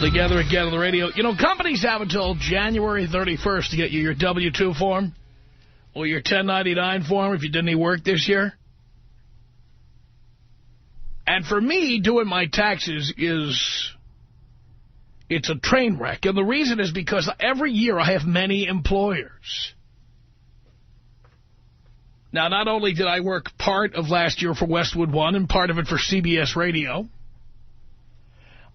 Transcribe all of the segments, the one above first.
Together again on the radio. You know, companies have until January 31st to get you your W-2 form or your 1099 form if you did any work this year. And for me, doing my taxes it's a train wreck. And the reason is because every year I have many employers. Now, not only did I work part of last year for Westwood One and part of it for CBS Radio,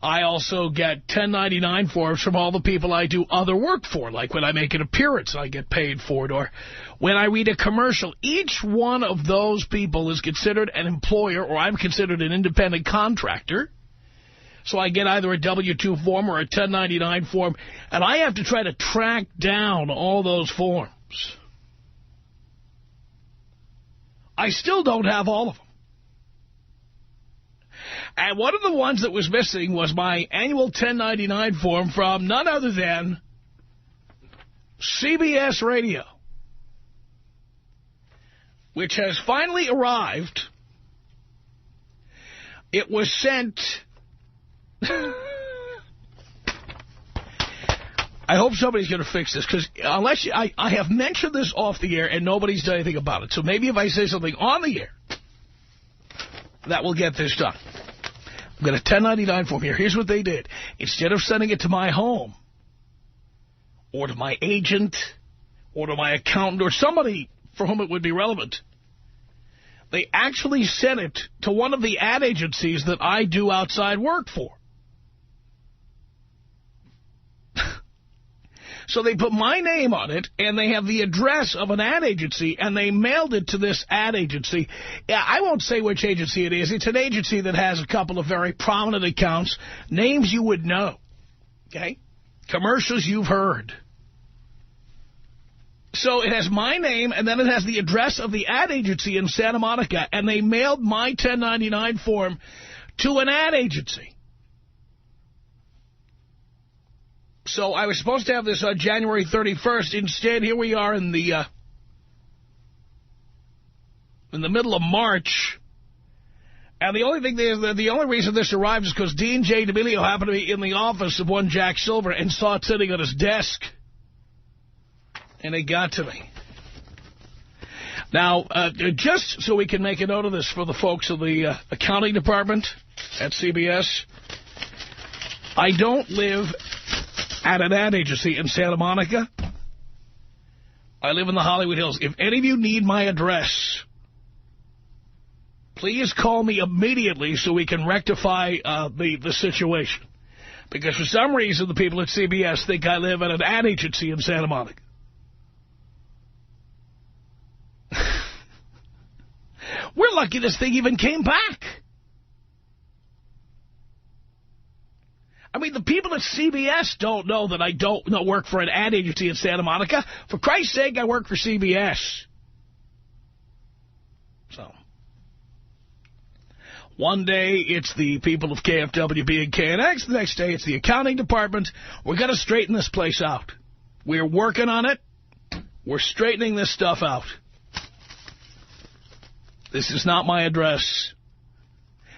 I also get 1099 forms from all the people I do other work for, like when I make an appearance, I get paid for it, or when I read a commercial. Each one of those people is considered an employer, or I'm considered an independent contractor. So I get either a W-2 form or a 1099 form, and I have to try to track down all those forms. I still don't have all of them. And one of the ones that was missing was my annual 1099 form from none other than CBS Radio, which has finally arrived. It was sent... I hope somebody's going to fix this, because unless I have mentioned this off the air and nobody's done anything about it. So maybe if I say something on the air, that will get this done. I've got a 1099 form here. Here's what they did. Instead of sending it to my home or to my agent or to my accountant or somebody for whom it would be relevant, they actually sent it to one of the ad agencies that I do outside work for. So they put my name on it, and they have the address of an ad agency, and they mailed it to this ad agency. I won't say which agency it is. It's an agency that has a couple of very prominent accounts, names you would know, okay? Commercials you've heard. So it has my name, and then it has the address of the ad agency in Santa Monica, and they mailed my 1099 form to an ad agency. So I was supposed to have this on January 31st. Instead, here we are in the middle of March. And the only reason this arrived is because Dean J. D'Amelio happened to be in the office of one Jack Silver and saw it sitting on his desk. And it got to me. Now, just so we can make a note of this for the folks of the accounting department at CBS, I don't live at an ad agency in Santa Monica. I live in the Hollywood Hills. If any of you need my address, please call me immediately so we can rectify the situation. Because for some reason, the people at CBS think I live at an ad agency in Santa Monica. We're lucky this thing even came back. I mean, the people at CBS don't know that I don't work for an ad agency in Santa Monica. For Christ's sake, I work for CBS. So, one day it's the people of KFWB and KNX. The next day it's the accounting department. We're going to straighten this place out. We're working on it. We're straightening this stuff out. This is not my address.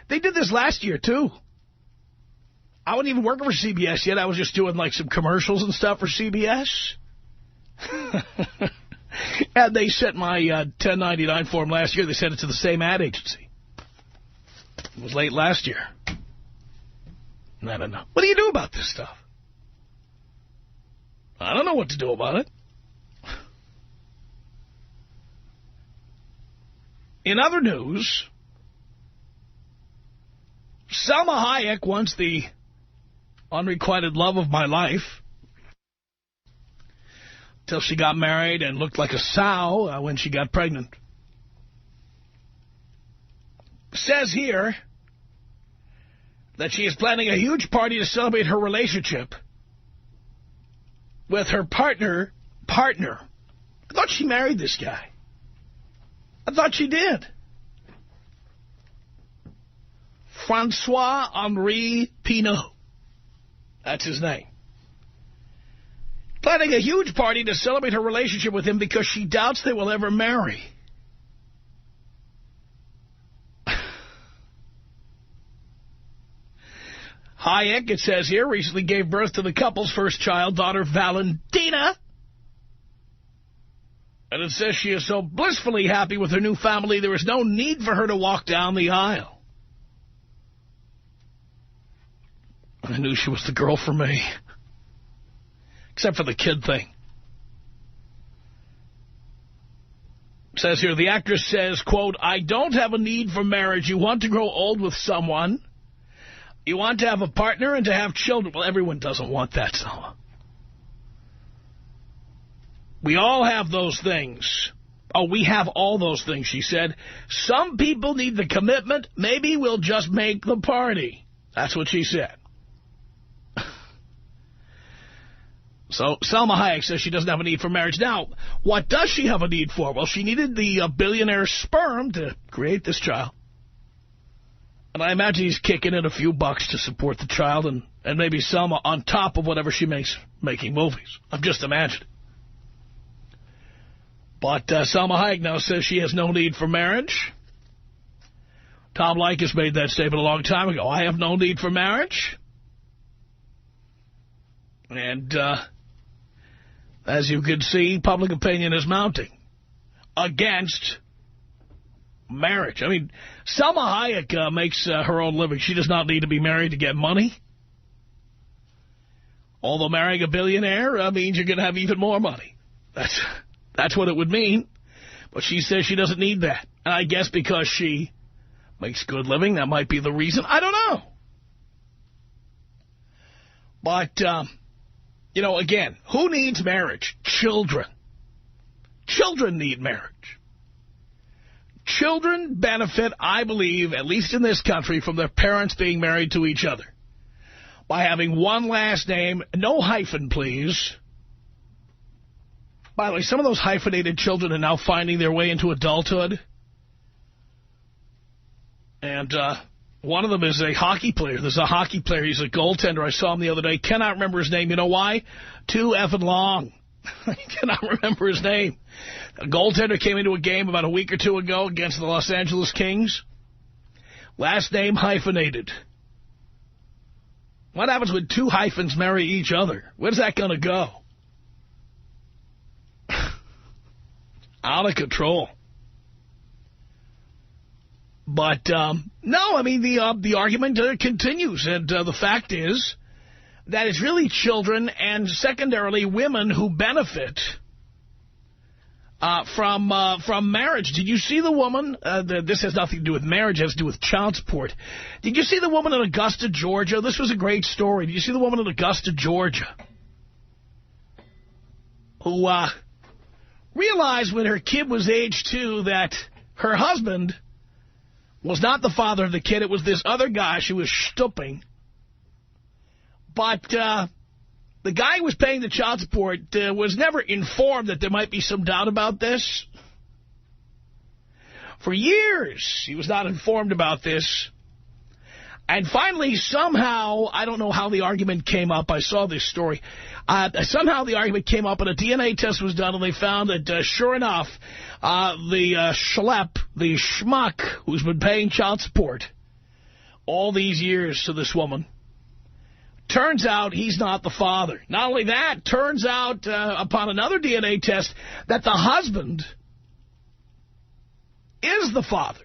They did this last year, too. I wasn't even working for CBS yet. I was just doing, like, some commercials and stuff for CBS. And they sent my 1099 form last year. They sent it to the same ad agency. It was late last year. I don't know. What do you do about this stuff? I don't know what to do about it. In other news, Salma Hayek, once the unrequited love of my life, till she got married and looked like a sow when she got pregnant, says here that she is planning a huge party to celebrate her relationship with her partner. I thought she married this guy. I thought she did. Francois-Henri Pinault. That's his name. Planning a huge party to celebrate her relationship with him because she doubts they will ever marry. Hayek, it says here, recently gave birth to the couple's first child, daughter Valentina. And it says she is so blissfully happy with her new family, there is no need for her to walk down the aisle. I knew she was the girl for me. Except for the kid thing. It says here, the actress says, quote, I don't have a need for marriage. You want to grow old with someone. You want to have a partner and to have children. Well, everyone doesn't want that, Salma. We all have those things. Oh, we have all those things, she said. Some people need the commitment. Maybe we'll just make the party. That's what she said. So Salma Hayek says she doesn't have a need for marriage. Now, what does she have a need for? Well, she needed the billionaire's sperm to create this child. And I imagine he's kicking in a few bucks to support the child and maybe Salma on top of whatever she makes making movies. I'm just imagining. But Salma Hayek now says she has no need for marriage. Tom Leykis made that statement a long time ago. I have no need for marriage. And as you can see, public opinion is mounting against marriage. I mean, Salma Hayek makes her own living. She does not need to be married to get money. Although marrying a billionaire means you're going to have even more money. That's what it would mean. But she says she doesn't need that. And I guess because she makes good living, that might be the reason. I don't know. But, you know, again, who needs marriage? Children. Children need marriage. Children benefit, I believe, at least in this country, from their parents being married to each other. By having one last name, no hyphen, please. By the way, some of those hyphenated children are now finding their way into adulthood. And one of them is a hockey player. There's a hockey player. He's a goaltender. I saw him the other day. Cannot remember his name. You know why? Too effing long. I cannot remember his name. A goaltender came into a game about a week or two ago against the Los Angeles Kings. Last name hyphenated. What happens when two hyphens marry each other? Where's that going to go? Out of control. But, no, I mean, the argument continues. And the fact is that it's really children and, secondarily, women who benefit from marriage. Did you see the woman? This has nothing to do with marriage. It has to do with child support. Did you see the woman in Augusta, Georgia? This was a great story. Did you see the woman in Augusta, Georgia, who realized when her kid was age 2 that her husband was not the father of the kid. It was this other guy she was stooping. But the guy who was paying the child support was never informed that there might be some doubt about this. For years, he was not informed about this. And finally, somehow, I don't know how the argument came up. I saw this story. Somehow the argument came up and a DNA test was done and they found that, sure enough, the schlep, the schmuck who's been paying child support all these years to this woman, turns out he's not the father. Not only that, turns out upon another DNA test that the husband is the father.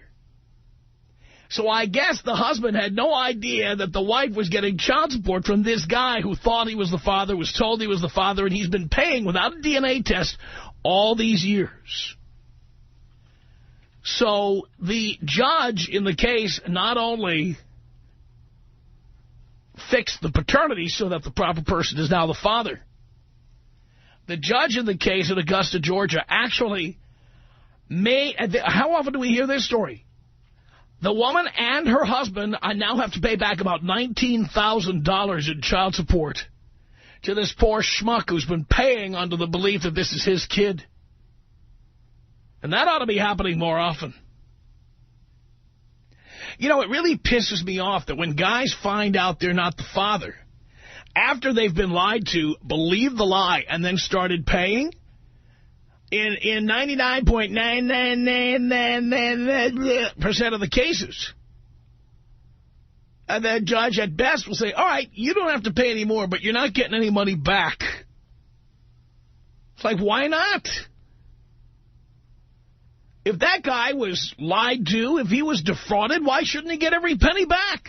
So I guess the husband had no idea that the wife was getting child support from this guy who thought he was the father, was told he was the father, and he's been paying without a DNA test all these years. So the judge in the case not only fixed the paternity so that the proper person is now the father, the judge in the case in Augusta, Georgia, actually made... How often do we hear this story? The woman and her husband now have to pay back about $19,000 in child support to this poor schmuck who's been paying under the belief that this is his kid. And that ought to be happening more often. You know, it really pisses me off that when guys find out they're not the father, after they've been lied to, believe the lie and then started paying. In 99.999% of the cases, And the judge at best will say, all right, you don't have to pay any more, but you're not getting any money back. It's like, why not? If that guy was lied to, if he was defrauded, why shouldn't he get every penny back?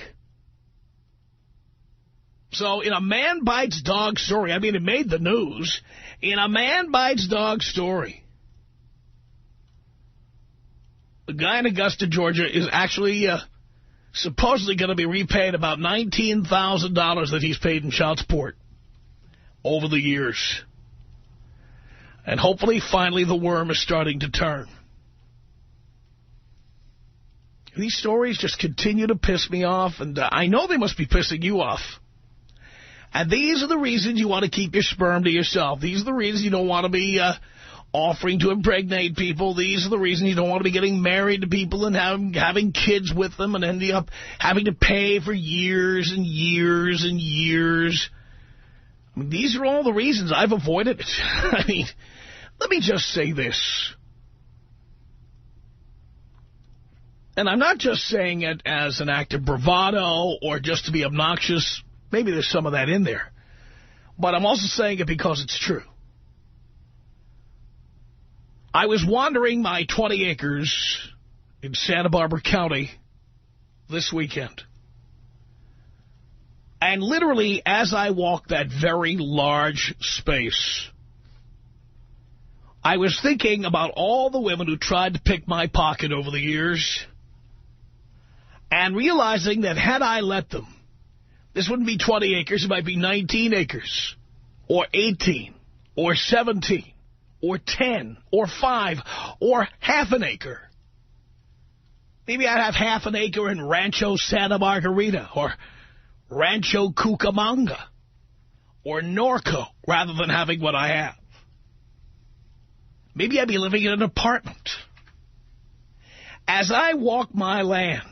So in a man bites dog story, I mean, it made the news. In a man bites dog story, the guy in Augusta, Georgia, is actually supposedly going to be repaid about $19,000 that he's paid in child support over the years. And hopefully, finally, the worm is starting to turn. These stories just continue to piss me off, and I know they must be pissing you off. And these are the reasons you want to keep your sperm to yourself. These are the reasons you don't want to be offering to impregnate people. These are the reasons you don't want to be getting married to people and having kids with them and ending up having to pay for years and years and years. I mean, these are all the reasons I've avoided it. I mean, let me just say this. And I'm not just saying it as an act of bravado or just to be obnoxious. Maybe there's some of that in there. But I'm also saying it because it's true. I was wandering my 20 acres in Santa Barbara County this weekend. And literally, as I walked that very large space, I was thinking about all the women who tried to pick my pocket over the years, and realizing that had I let them, this wouldn't be 20 acres, it might be 19 acres, or 18, or 17, or 10, or 5, or half an acre. Maybe I'd have half an acre in Rancho Santa Margarita, or Rancho Cucamonga, or Norco, rather than having what I have. Maybe I'd be living in an apartment. As I walk my land,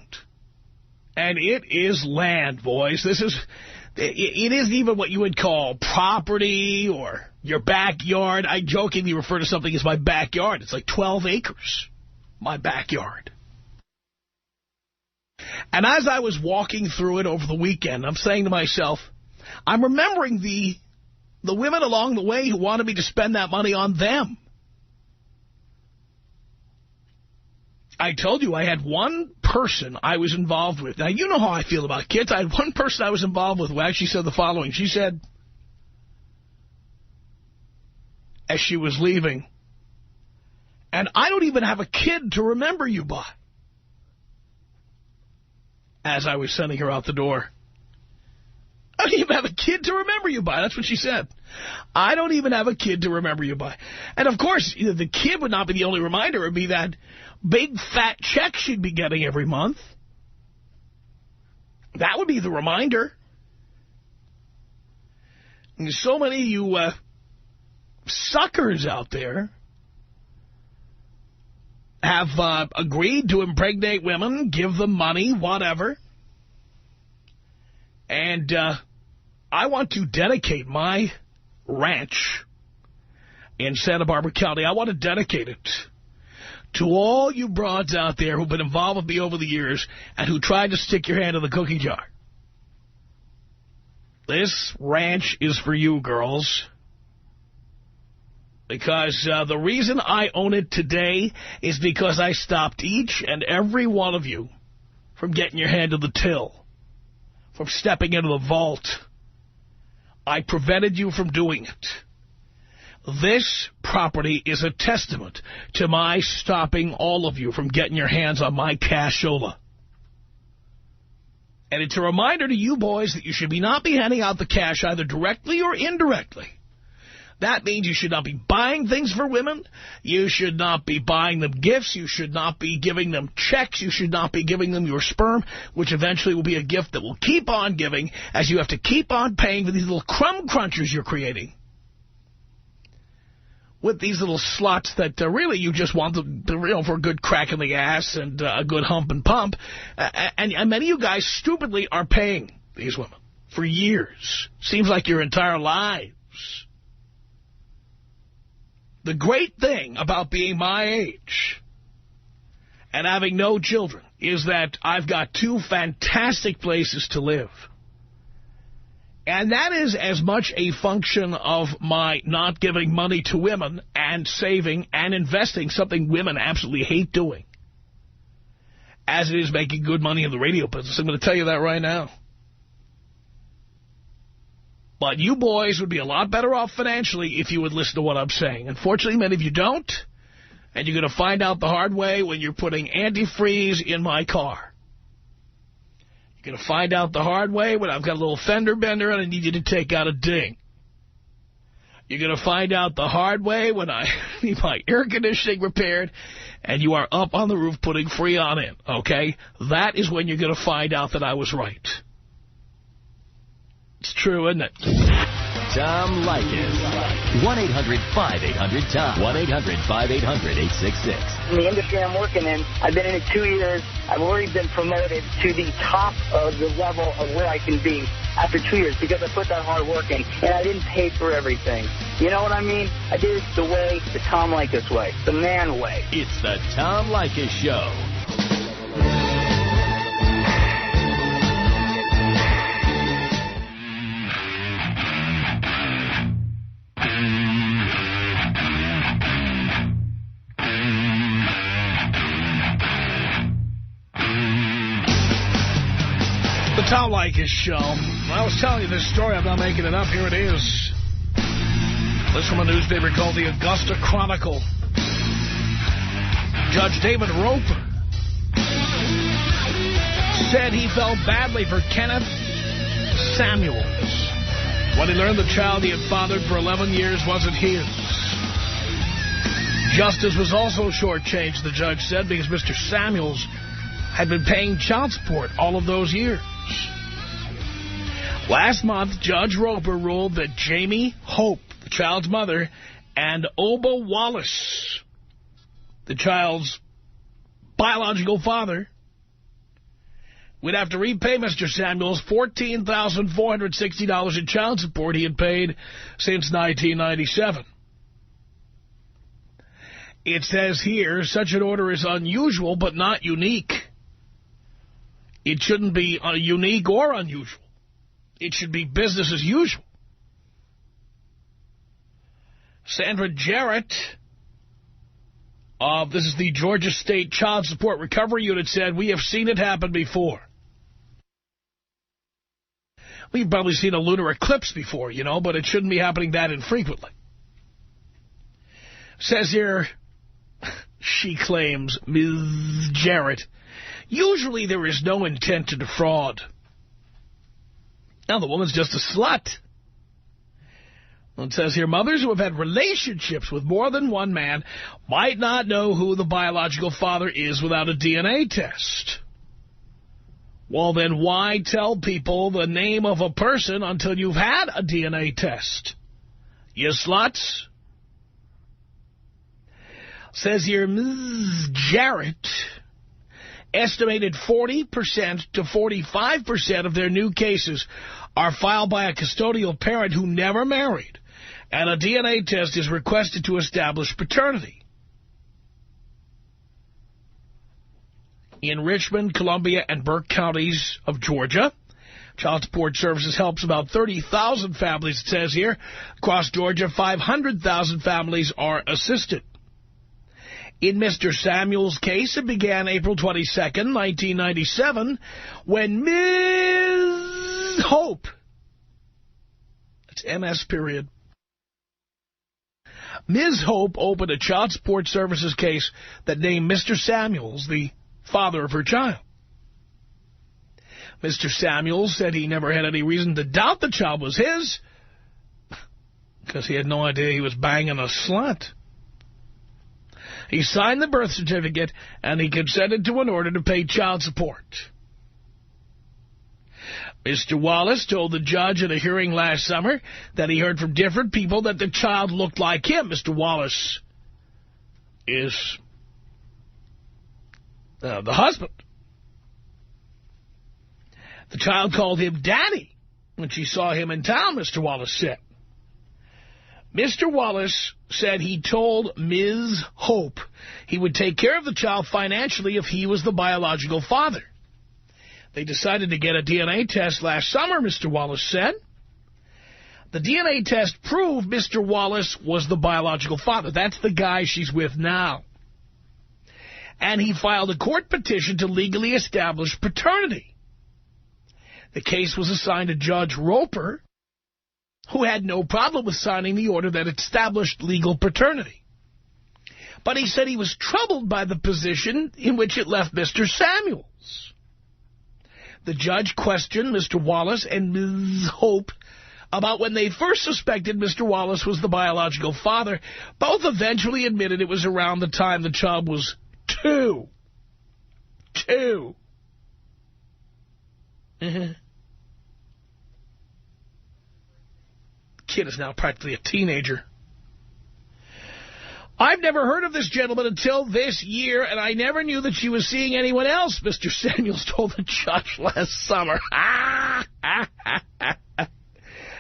and it is land, boys. It isn't even what you would call property or your backyard. I jokingly refer to something as my backyard. It's like 12 acres, my backyard. And as I was walking through it over the weekend, I'm saying to myself, I'm remembering the women along the way who wanted me to spend that money on them. I told you I had one person I was involved with. Now, you know how I feel about kids. I had one person I was involved with who actually said the following. She said, as she was leaving, and I don't even have a kid to remember you by. As I was sending her out the door. I don't even have a kid to remember you by. That's what she said. I don't even have a kid to remember you by. And, of course, the kid would not be the only reminder. It would be that big, fat check she'd be getting every month. That would be the reminder. And there's so many of you suckers out there have agreed to impregnate women, give them money, whatever. And I want to dedicate my ranch in Santa Barbara County. I want to dedicate it to all you broads out there who've been involved with me over the years and who tried to stick your hand in the cookie jar. This ranch is for you, girls. Because the reason I own it today is because I stopped each and every one of you from getting your hand to the till, from stepping into the vault. I prevented you from doing it. This property is a testament to my stopping all of you from getting your hands on my cashola. And it's a reminder to you boys that you should not be handing out the cash either directly or indirectly. That means you should not be buying things for women. You should not be buying them gifts. You should not be giving them checks. You should not be giving them your sperm, which eventually will be a gift that will keep on giving as you have to keep on paying for these little crumb crunchers you're creating. With these little sluts that really you just want them to, for a good crack in the ass and a good hump and pump. And many of you guys stupidly are paying these women for years. Seems like your entire lives. The great thing about being my age and having no children is that I've got 2 fantastic places to live. And that is as much a function of my not giving money to women and saving and investing, something women absolutely hate doing, as it is making good money in the radio business. I'm going to tell you that right now. But you boys would be a lot better off financially if you would listen to what I'm saying. Unfortunately, many of you don't. And you're going to find out the hard way when you're putting antifreeze in my car. You're going to find out the hard way when I've got a little fender bender and I need you to take out a ding. You're going to find out the hard way when I need my air conditioning repaired and you are up on the roof putting Freon in, okay? That is when you're going to find out that I was right. It's true, isn't it? Tom Leykis. 1-800-5800-TOM. 1-800-5800-866. In the industry I'm working in, I've been in it 2 years. I've already been promoted to the top of the level of where I can be after 2 years because I put that hard work in, and I didn't pay for everything. You know what I mean? I did it the way, the Tom Leykis way, the man way. It's the Tom Leykis Show. The Tom Leykis Show. I was telling you this story. I'm not making it up. Here it is. This from a newspaper called the Augusta Chronicle. Judge David Roper said he felt badly for Kenneth Samuels when he learned the child he had fathered for 11 years wasn't his. Justice was also shortchanged, the judge said, because Mr. Samuels had been paying child support all of those years. Last month, Judge Roper ruled that Jamie Hope, the child's mother, and Oba Wallace, the child's biological father, would have to repay Mr. Samuels $14,460 in child support he had paid since 1997. It says here, such an order is unusual but not unique. It shouldn't be unique or unusual. It should be business as usual. Sandra Jarrett, this is the Georgia State Child Support Recovery Unit, said, we have seen it happen before. We've probably seen a lunar eclipse before, you know, but it shouldn't be happening that infrequently. Says here, she claims, Ms. Jarrett, usually there is no intent to defraud. Now the woman's just a slut. It says here, mothers who have had relationships with more than one man might not know who the biological father is without a DNA test. Well, then why tell people the name of a person until you've had a DNA test? You sluts. Says here, Ms. Jarrett estimated 40% to 45% of their new cases are filed by a custodial parent who never married, and a DNA test is requested to establish paternity. In Richmond, Columbia, and Burke counties of Georgia, Child Support Services helps about 30,000 families, it says here. Across Georgia, 500,000 families are assisted. In Mr. Samuel's case, it began April 22nd, 1997, when Ms. Hope, that's MS period, Ms. Hope opened a Child Support Services case that named Mr. Samuels the father of her child. Mr. Samuels said he never had any reason to doubt the child was his because he had no idea he was banging a slut. He signed the birth certificate, and he consented to an order to pay child support. Mr. Wallace told the judge at a hearing last summer that he heard from different people that the child looked like him. Mr. Wallace is the husband. The child called him Daddy when she saw him in town, Mr. Wallace said. Mr. Wallace said he told Ms. Hope he would take care of the child financially if he was the biological father. They decided to get a DNA test last summer, Mr. Wallace said. The DNA test proved Mr. Wallace was the biological father. That's the guy she's with now. And he filed a court petition to legally establish paternity. The case was assigned to Judge Roper, who had no problem with signing the order that established legal paternity. But he said he was troubled by the position in which it left Mr. Samuels. The judge questioned Mr. Wallace and Ms. Hope about when they first suspected Mr. Wallace was the biological father. Both eventually admitted it was around the time the child was two. Kid is now practically a teenager. I've never heard of this gentleman until this year, and I never knew that she was seeing anyone else, Mr. Samuels told the judge last summer.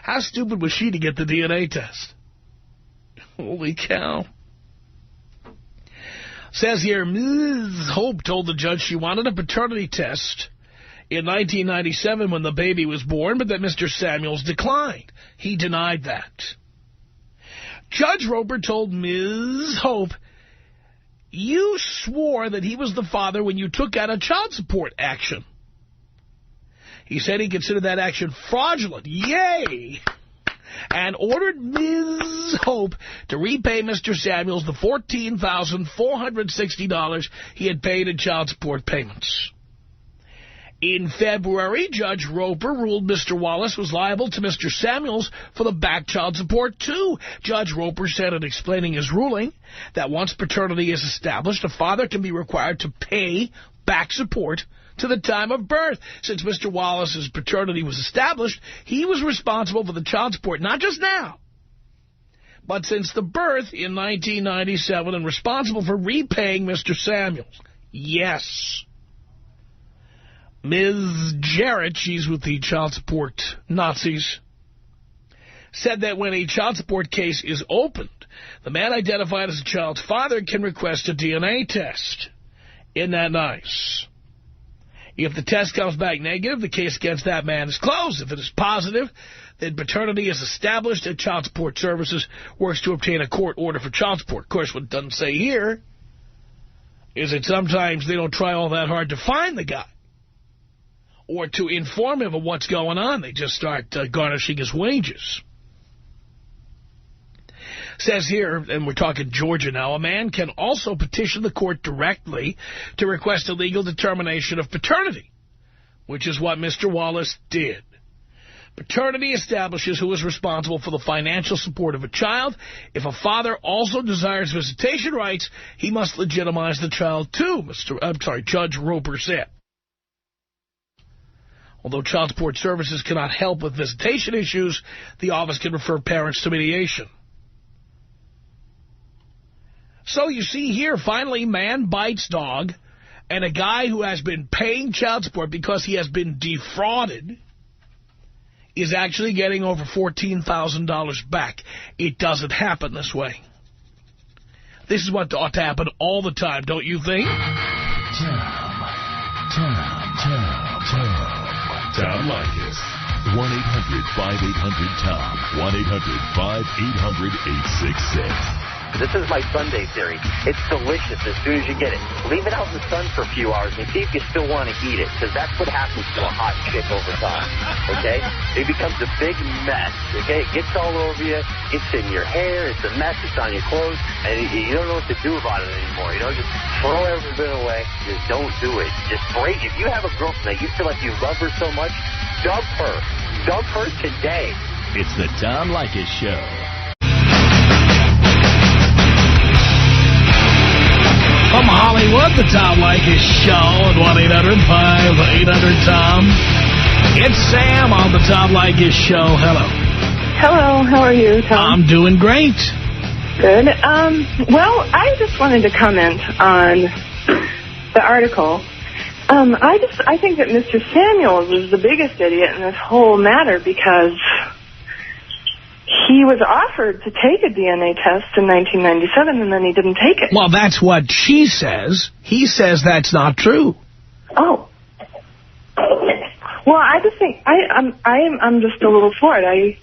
How stupid was she to get the DNA test? Holy cow. Says here, Ms. Hope told the judge she wanted a paternity test in 1997 when the baby was born, but that Mr. Samuels declined. He denied that. Judge Roper told Ms. Hope, you swore that he was the father when you took out a child support action. He said he considered that action fraudulent. Yay! And ordered Ms. Hope to repay Mr. Samuels the $14,460 he had paid in child support payments. In February, Judge Roper ruled Mr. Wallace was liable to Mr. Samuels for the back child support, too. Judge Roper said in explaining his ruling that once paternity is established, a father can be required to pay back support to the time of birth. Since Mr. Wallace's paternity was established, he was responsible for the child support, not just now, but since the birth in 1997, and responsible for repaying Mr. Samuels. Yes. Ms. Jarrett, she's with the child support Nazis, said that when a child support case is opened, the man identified as the child's father can request a DNA test. Isn't that nice? If the test comes back negative, the case against that man is closed. If it is positive, then paternity is established and Child Support Services works to obtain a court order for child support. Of course, what it doesn't say here is that sometimes they don't try all that hard to find the guy or to inform him of what's going on. They just start garnishing his wages. Says here, and we're talking Georgia now, a man can also petition the court directly to request a legal determination of paternity, which is what Mr. Wallace did. Paternity establishes who is responsible for the financial support of a child. If a father also desires visitation rights, he must legitimize the child too, Judge Roper said. Although Child Support Services cannot help with visitation issues, the office can refer parents to mediation. So you see here, finally, man bites dog, and a guy who has been paying child support because he has been defrauded is actually getting over $14,000 back. It doesn't happen this way. This is what ought to happen all the time, don't you think? Tom Leykis. 1-800-5800-TOM. 1-800-5800-866. This is my Sunday theory. It's delicious as soon as you get it. Leave it out in the sun for a few hours and see if you still want to eat it, because that's what happens to a hot chick over time, okay? It becomes a big mess, okay? It gets all over you. It's in your hair. It's a mess. It's on your clothes, and you don't know what to do about it anymore. You know, just throw everything away. Just don't do it. Just break. If you have a girlfriend that you feel like you love her so much, dump her. Dump her today. It's the Tom Leykis Show. From Hollywood, the Tom Leykis Show at 1-800-5800-TOM. It's Sam on the Tom Leykis Show. Hello. Hello. How are you, Tom? I'm doing great. Good. Well, I just wanted to comment on the article. I think that Mr. Samuels is the biggest idiot in this whole matter because he was offered to take a DNA test in 1997, and then he didn't take it. Well, that's what she says. He says that's not true. Oh. Well, I just think I'm just a little floored. I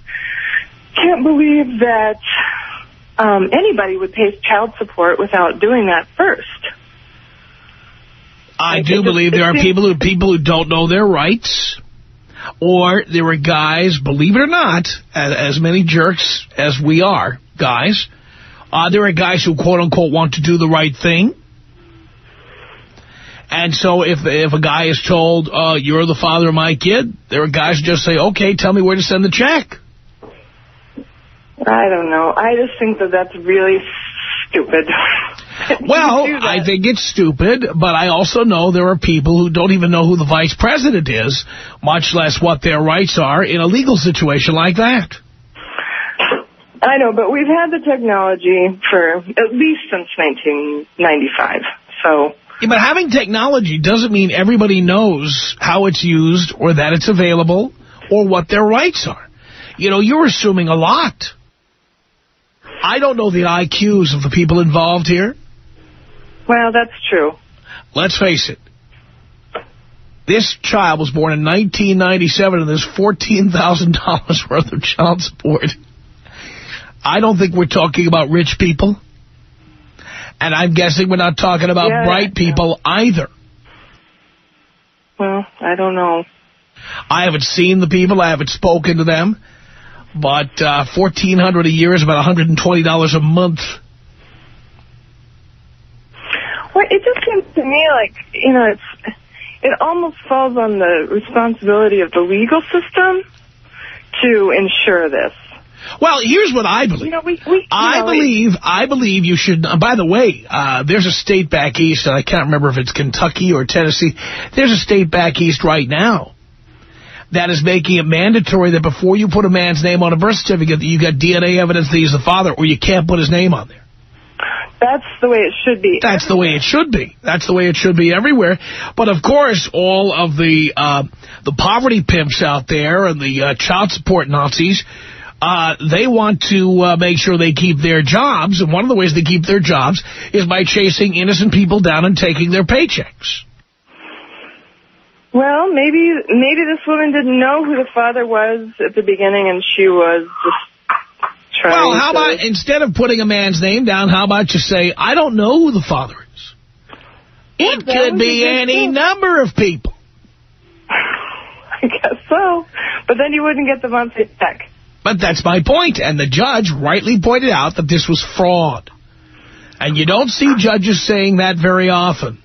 can't believe that anybody would pay child support without doing that first. I do believe there are people who don't know their rights, or there are guys, believe it or not, as many jerks as we are, guys, there are guys who, quote-unquote, want to do the right thing. And so if a guy is told, you're the father of my kid, there are guys who just say, okay, tell me where to send the check. I don't know. I just think that that's really stupid. Well, I think it's stupid, but I also know there are people who don't even know who the vice president is, much less what their rights are in a legal situation like that. I know, but we've had the technology for at least since 1995, so... Yeah, but having technology doesn't mean everybody knows how it's used or that it's available or what their rights are. You know, you're assuming a lot. I don't know the IQs of the people involved here. Well, that's true. Let's face it. This child was born in 1997 and there's $14,000 worth of child support. I don't think we're talking about rich people. And I'm guessing we're not talking about bright people either. Well, I don't know. I haven't seen the people. I haven't spoken to them. But $1,400 a year is about $120 a month. Well, it just seems to me like, you know, it almost falls on the responsibility of the legal system to ensure this. Well, here's what I believe. You know, I believe you should. By the way, there's a state back east, and I can't remember if it's Kentucky or Tennessee. There's a state back east right now that is making it mandatory that before you put a man's name on a birth certificate, that you got DNA evidence that he's the father, or you can't put his name on there. That's the way it should be. That's the way it should be. That's the way it should be everywhere. But, of course, all of the poverty pimps out there and the child support Nazis, they want to make sure they keep their jobs, and one of the ways they keep their jobs is by chasing innocent people down and taking their paychecks. Well, maybe this woman didn't know who the father was at the beginning, and she was just trying Well, how about, instead of putting a man's name down, how about you say, I don't know who the father is? It could be any number of people. I guess so. But then you wouldn't get the monthly check. But that's my point, and the judge rightly pointed out that this was fraud. And you don't see judges saying that very often.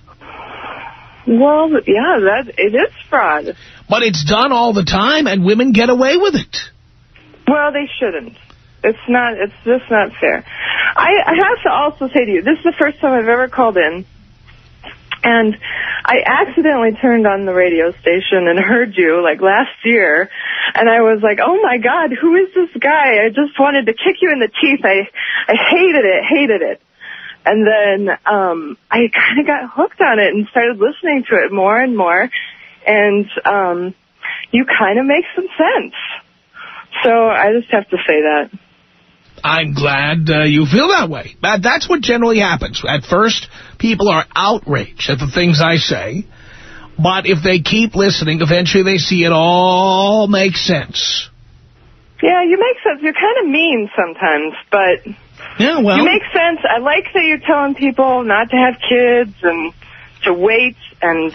Well, yeah, it is fraud. But it's done all the time, and women get away with it. Well, they shouldn't. It's just not fair. I have to also say to you, this is the first time I've ever called in, and I accidentally turned on the radio station and heard you, like, last year, and I was like, oh, my God, who is this guy? I just wanted to kick you in the teeth. I hated it. And then I kind of got hooked on it and started listening to it more and more, and you kind of make some sense. So I just have to say that. I'm glad you feel that way. That's what generally happens. At first, people are outraged at the things I say. But if they keep listening, eventually they see it all makes sense. Yeah, you make sense. You're kind of mean sometimes, but yeah, well, you make sense. I like that you're telling people not to have kids and to wait and,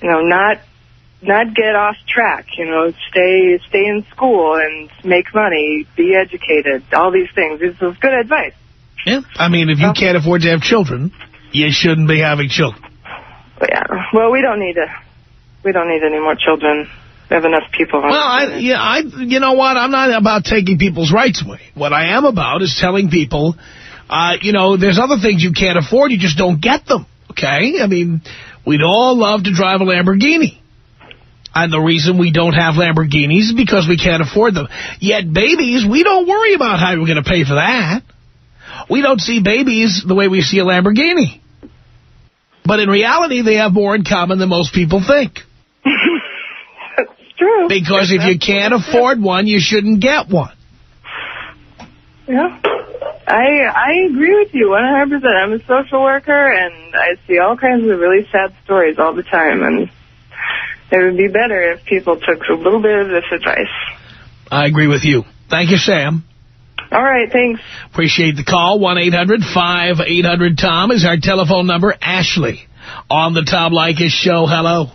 you know, not get off track, you know, stay in school and make money, be educated, all these things. This is good advice. Yeah, I mean, if you can't afford to have children, you shouldn't be having children. Yeah, well, we don't need any more children. We have enough people. Well, you know what? I'm not about taking people's rights away. What I am about is telling people, you know, there's other things you can't afford. You just don't get them, okay? I mean, we'd all love to drive a Lamborghini. And the reason we don't have Lamborghinis is because we can't afford them. Yet babies, we don't worry about how we're going to pay for that. We don't see babies the way we see a Lamborghini. But in reality, they have more in common than most people think. That's true. Because if you can't afford one, you shouldn't get one. Yeah. I agree with you 100%. I'm a social worker, and I see all kinds of really sad stories all the time, and it would be better if people took a little bit of this advice. I agree with you. Thank you, Sam. All right, thanks. Appreciate the call. 1-800-5800-TOM is our telephone number. Ashley on the Tom Leykis Show. Hello.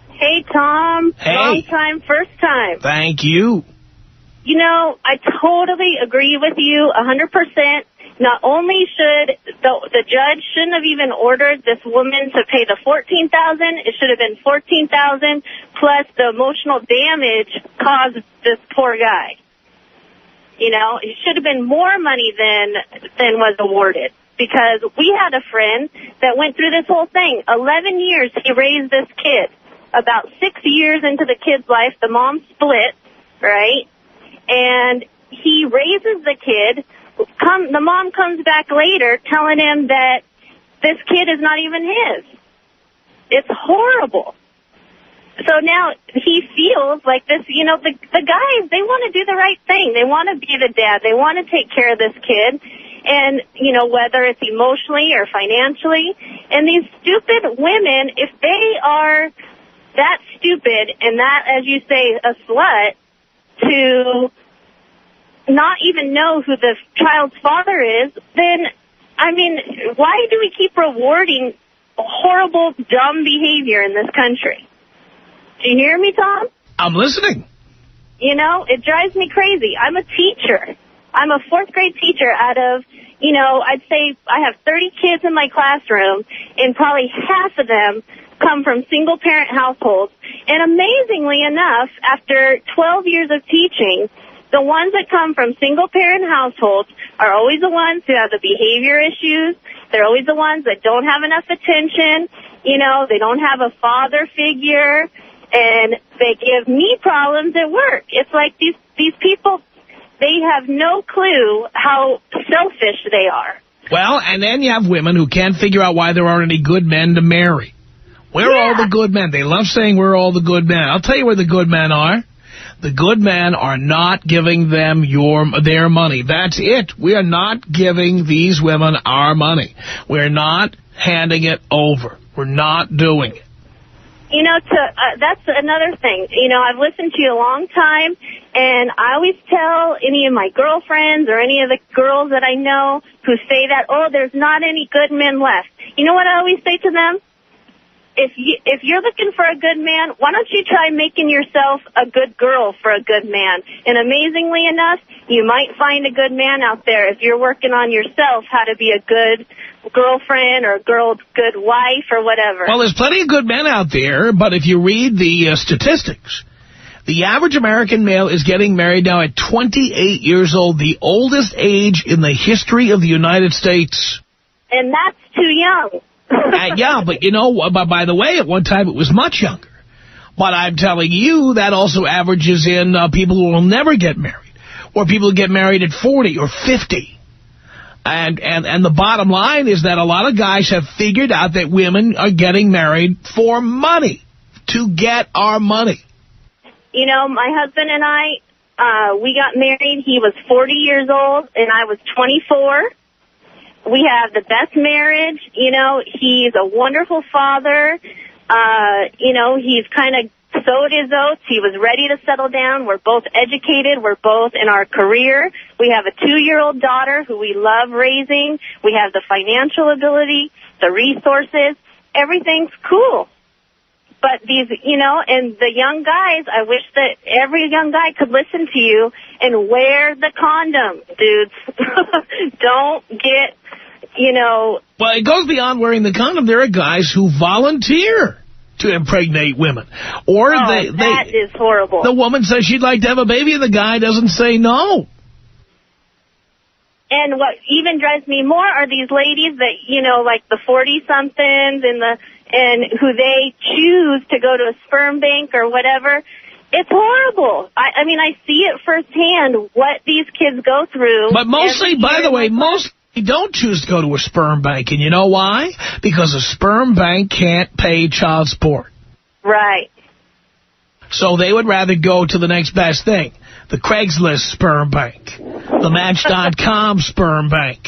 Hey, Tom. Hey. Long time, first time. Thank you. You know, I totally agree with you 100%. Not only should the judge shouldn't have even ordered this woman to pay the $14,000, it should have been $14,000 plus the emotional damage caused this poor guy. You know, it should have been more money than was awarded, because we had a friend that went through this whole thing. 11 years he raised this kid. About 6 years into the kid's life, the mom split, right? And he raises the kid. The mom comes back later telling him that this kid is not even his. It's horrible. So now he feels like this, you know, the guys, they want to do the right thing. They want to be the dad. They want to take care of this kid. And, you know, whether it's emotionally or financially. And these stupid women, if they are that stupid and that, as you say, a slut, to not even know who the child's father is, then, I mean, why do we keep rewarding horrible, dumb behavior in this country? Do you hear me, Tom? I'm listening. You know, it drives me crazy. I'm a teacher. I'm a fourth grade teacher out of, you know, I'd say I have 30 kids in my classroom, and probably half of them come from single-parent households. And amazingly enough, after 12 years of teaching, the ones that come from single-parent households are always the ones who have the behavior issues. They're always the ones that don't have enough attention. You know, they don't have a father figure, and they give me problems at work. It's like these people, they have no clue how selfish they are. Well, and then you have women who can't figure out why there aren't any good men to marry. We're all the good men. They love saying we're all the good men. I'll tell you where the good men are. The good men are not giving them their money. That's it. We are not giving these women our money. We're not handing it over. We're not doing it. You know, that's another thing. You know, I've listened to you a long time, and I always tell any of my girlfriends or any of the girls that I know who say that, oh, there's not any good men left. You know what I always say to them? If you're looking for a good man, why don't you try making yourself a good girl for a good man? And amazingly enough, you might find a good man out there if you're working on yourself, how to be a good girlfriend or good wife or whatever. Well, there's plenty of good men out there, but if you read the statistics, the average American male is getting married now at 28 years old, the oldest age in the history of the United States. And that's too young. Yeah, but you know, by the way, at one time it was much younger. But I'm telling you, that also averages in people who will never get married, or people who get married at 40 or 50. And the bottom line is that a lot of guys have figured out that women are getting married for money, to get our money. You know, my husband and I, we got married. He was 40 years old, and I was 24. We have the best marriage. You know, he's a wonderful father. You know, he's kind of sowed his oats. He was ready to settle down. We're both educated. We're both in our career. We have a 2-year-old daughter who we love raising. We have the financial ability, the resources. Everything's cool. But these, you know, and the young guys, I wish that every young guy could listen to you and wear the condom, dudes. Don't get, you know. Well, it goes beyond wearing the condom. There are guys who volunteer to impregnate women. Or that is horrible. The woman says she'd like to have a baby, and the guy doesn't say no. And what even drives me more are these ladies that, you know, like the 40-somethings and who they choose to go to a sperm bank or whatever. It's horrible. I mean, I see it firsthand what these kids go through. But mostly, by the way, most don't choose to go to a sperm bank. And you know why? Because a sperm bank can't pay child support. Right. So they would rather go to the next best thing. The Craigslist sperm bank. The Match.com sperm bank.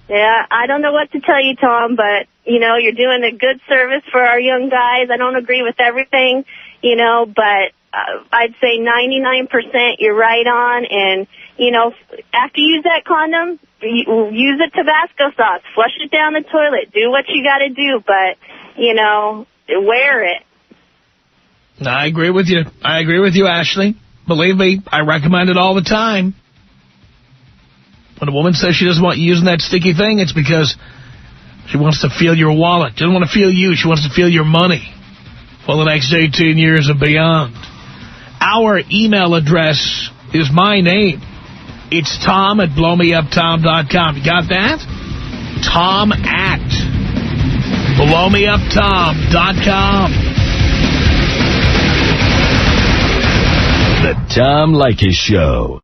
Yeah, I don't know what to tell you, Tom, but, you know, you're doing a good service for our young guys. I don't agree with everything, you know, but I'd say 99% you're right on. And, you know, after you use that condom, use a Tabasco sauce. Flush it down the toilet. Do what you got to do, but, you know, wear it. I agree with you. I agree with you, Ashley. Believe me, I recommend it all the time. When a woman says she doesn't want you using that sticky thing, it's because she wants to feel your wallet. She doesn't want to feel you. She wants to feel your money for the next 18 years and beyond. Our email address is my name. It's Tom at blowmeuptom.com. You got that? Tom at blowmeuptom.com. The Tom Leykis Show.